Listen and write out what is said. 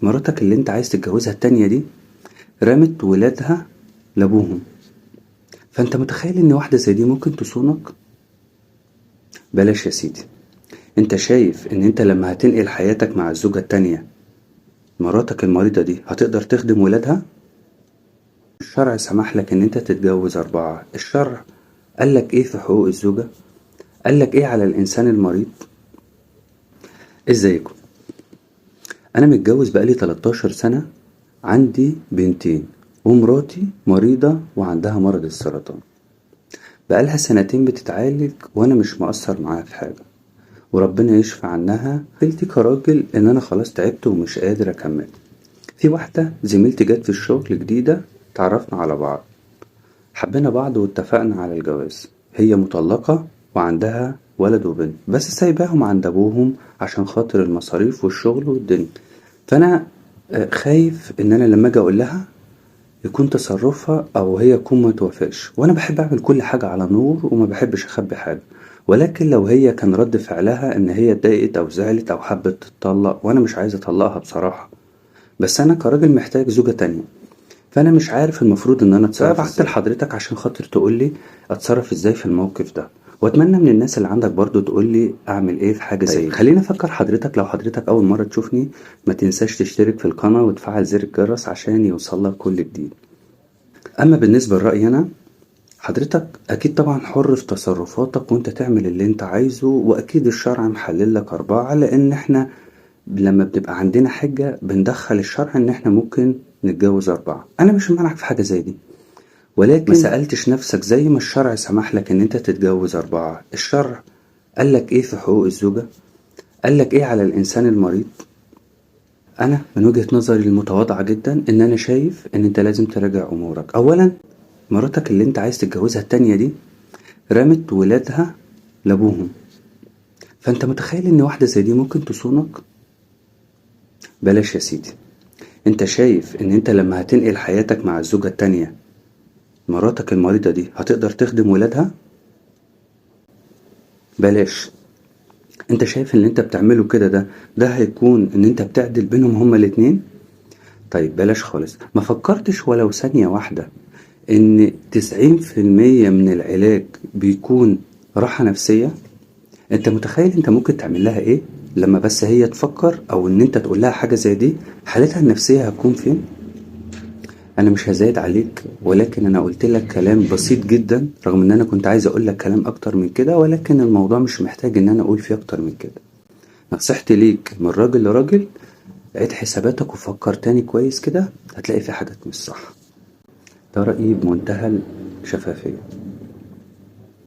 مراتك اللي انت عايز تتجوزها التانية دي رمت ولادها لابوهم، فانت متخيل ان واحدة زي دي ممكن تصونك؟ بلاش يا سيدي. انت شايف ان انت لما هتنقل حياتك مع الزوجة التانية مراتك المريضة دي هتقدر تخدم ولادها؟ الشرع سمح لك ان انت تتجوز 4. الشرع قالك ايه في حقوق الزوجة؟ قالك ايه على الانسان المريض؟ ازيكم؟ انا متجوز بقالي 13 سنة، عندي بنتين ومراتي مريضة وعندها مرض السرطان، بقالها 2 سنين بتتعالج وانا مش مقصر معاها في حاجة، وربنا يشفى عنها. قلتي كراجل ان انا خلاص تعبت ومش قادر اكمل. في واحدة زميلتي جت في الشغل جديدة، تعرفنا على بعض، حبينا بعض واتفقنا على الجواز. هي مطلقة وعندها ولد وبنت، بس سايباهم عند ابوهم عشان خاطر المصاريف والشغل والدنيا. فانا خايف ان انا لما اجي اقول لها يكون تصرفها او هي تكون ما توافقش، وانا بحب اعمل كل حاجة على نور وما بحبش اخبي حاجة. ولكن لو هي كان رد فعلها ان هي اتضايقت او زعلت او حبت تطلق، وانا مش عايز اطلقها بصراحة، بس انا كراجل محتاج زوجة تانية، فانا مش عارف المفروض ان انا اتصرف. بعت لحضرتك عشان خاطر تقولي اتصرف ازاي في الموقف ده، واتمنى من الناس اللي عندك برضو تقولي اعمل ايه في حاجة زي دي. خليني افكر حضرتك، لو حضرتك اول مرة تشوفني ما تنساش تشترك في القناة وتفعل زر الجرس عشان يوصلك كل جديد. اما بالنسبة لرأيي انا، حضرتك اكيد طبعا حر في تصرفاتك وانت تعمل اللي انت عايزه، واكيد الشرع محلل لك 4، لان احنا لما بنبقى عندنا حجة بندخل الشرع ان احنا ممكن نتجوز 4. انا مش مانعك في حاجة زي دي، ولكن ما سألتش نفسك زي ما الشرع سمح لك ان انت تتجوز 4. الشرع قالك ايه في حقوق الزوجة؟ قالك ايه على الانسان المريض؟ انا من وجهة نظري المتواضعة جدا ان انا شايف ان انت لازم تراجع امورك. اولا، مراتك اللي انت عايز تتجوزها التانية دي رمت ولادها لابوهم، فانت متخيل ان واحدة زي دي ممكن تصونك؟ بلاش يا سيدي. انت شايف ان انت لما هتنقل حياتك مع الزوجة التانية مراتك المريضة دي هتقدر تخدم ولادها؟ بلاش. انت شايف ان اللي انت بتعمله كده ده هيكون ان انت بتعدل بينهم هما الاتنين؟ طيب بلاش خالص. ما فكرتش ولو ثانية واحدة ان 90% من العلاج بيكون راحة نفسية؟ انت متخيل انت ممكن تعمل لها ايه لما بس هي تفكر، او ان انت تقول لها حاجة زي دي؟ حالتها النفسية هتكون فين؟ انا مش هزايد عليك، ولكن انا قلت لك كلام بسيط جدا، رغم ان انا كنت عايز اقول لك كلام اكتر من كده، ولكن الموضوع مش محتاج ان انا اقول فيه اكتر من كده. نصيحتي ليك من راجل لراجل، عيد حساباتك وفكر تاني كويس كده، هتلاقي في حاجات مش صح. ده رأيي بمنتهى الشفافية.